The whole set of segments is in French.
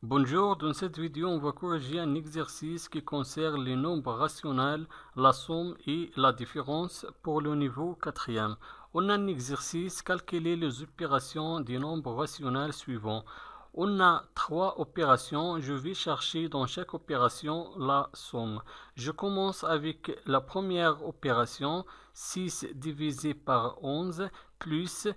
Bonjour, dans cette vidéo, on va corriger un exercice qui concerne les nombres rationnels, la somme et la différence pour le niveau 4e. On a un exercice, calculer les opérations des nombres rationnels suivants. On a 3 opérations, je vais chercher dans chaque opération la somme. Je commence avec la première opération, 6 divisé par 11 plus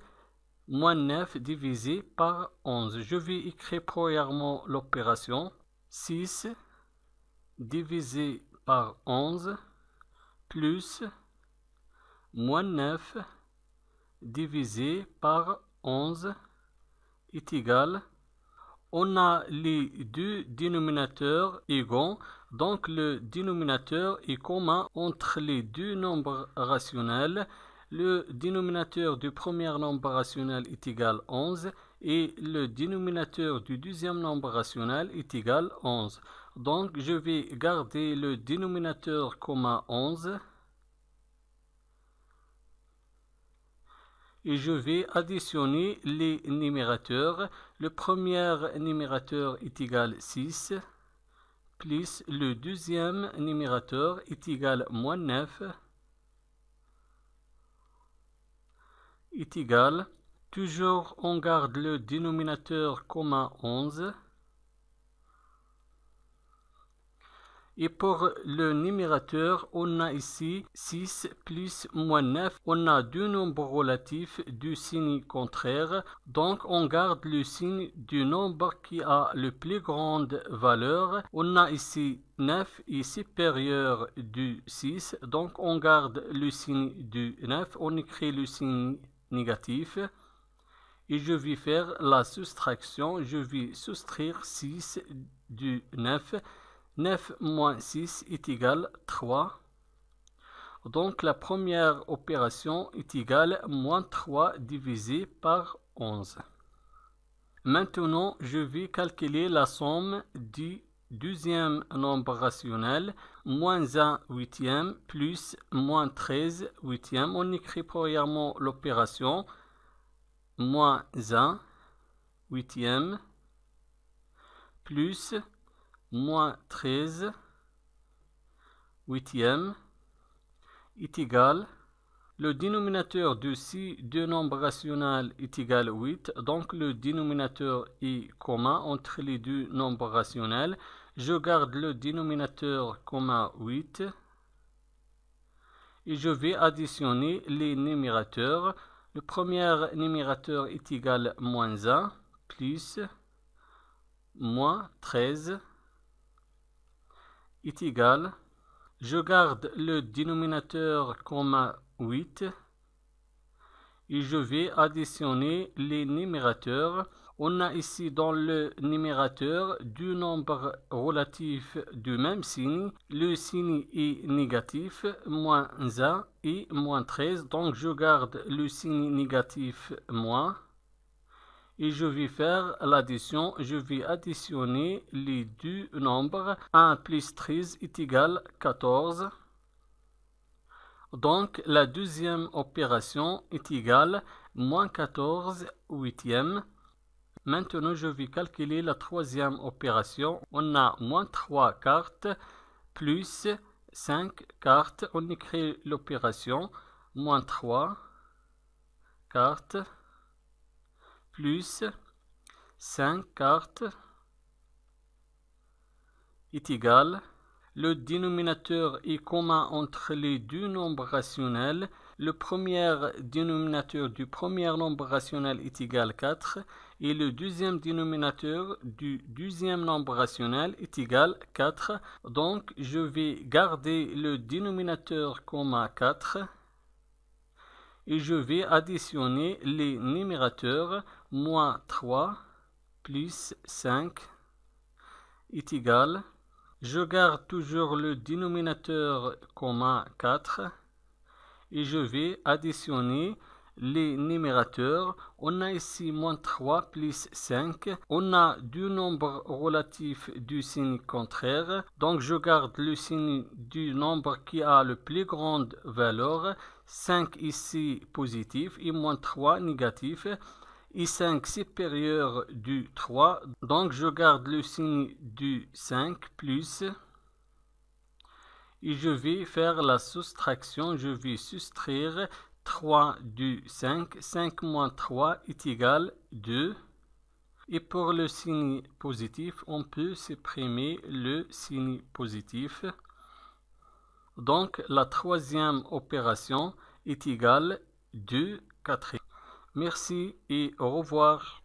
moins 9 divisé par 11. Je vais écrire premièrement l'opération 6 divisé par 11 plus moins 9 divisé par 11 est égal. On a les deux dénominateurs égaux, donc le dénominateur est commun entre les deux nombres rationnels. Le dénominateur du premier nombre rationnel est égal à 11 et le dénominateur du deuxième nombre rationnel est égal à 11. Donc je vais garder le dénominateur commun 11 et je vais additionner les numérateurs. Le premier numérateur est égal à 6 plus le deuxième numérateur est égal à moins 9 est égal, toujours on garde le dénominateur commun 11 et pour le numérateur on a ici 6 plus moins 9, on a deux nombres relatifs du signe contraire, donc on garde le signe du nombre qui a le plus grande valeur. On a ici 9 est supérieur du 6, donc on garde le signe du 9, on écrit le signe négatif et je vais faire la soustraction. Je vais soustraire 6 du 9. 9 moins 6 est égal à 3. Donc la première opération est égale à moins 3 divisé par 11. Maintenant, je vais calculer la somme du deuxième nombre rationnel, moins 1 huitième plus moins 13 huitième. On écrit premièrement l'opération moins 1 huitième plus moins 13 huitième est égal. Le dénominateur de ces deux nombres rationnels est égal à 8, donc le dénominateur est commun entre les deux nombres rationnels. Je garde le dénominateur commun 8 et je vais additionner les numérateurs. Le premier numérateur est égal à moins 1 plus moins 13 est égal. Je garde le dénominateur commun 8 et je vais additionner les numérateurs. On a ici dans le numérateur deux nombres relatifs du même signe. Le signe est négatif, moins 1 et moins 13. Donc je garde le signe négatif moins. Et je vais faire l'addition, je vais additionner les deux nombres. 1 plus 13 est égal à 14. Donc la deuxième opération est égale à moins 14 huitième. Maintenant je vais calculer la troisième opération. On a moins 3 cartes plus 5 cartes. On écrit l'opération moins 3 cartes plus 5 cartes est égal. Le dénominateur est commun entre les deux nombres rationnels. Le premier dénominateur du premier nombre rationnel est égal à 4 et le deuxième dénominateur du deuxième nombre rationnel est égal à 4. Donc je vais garder le dénominateur commun 4 et je vais additionner les numérateurs. Moins 3 plus 5 est égal. Je garde toujours le dénominateur commun 4 et je vais additionner les numérateurs. On a ici moins 3 plus 5. On a deux nombres relatifs du signe contraire. Donc je garde le signe du nombre qui a le plus grande valeur. 5 ici positif et moins 3 négatif. I5 supérieur du 3, donc je garde le signe du 5 plus, et je vais faire la soustraction, je vais soustraire 3 du 5, 5 moins 3 est égal 2, et pour le signe positif, on peut supprimer le signe positif. Donc la troisième opération est égale 2 quatrièmes. Merci et au revoir.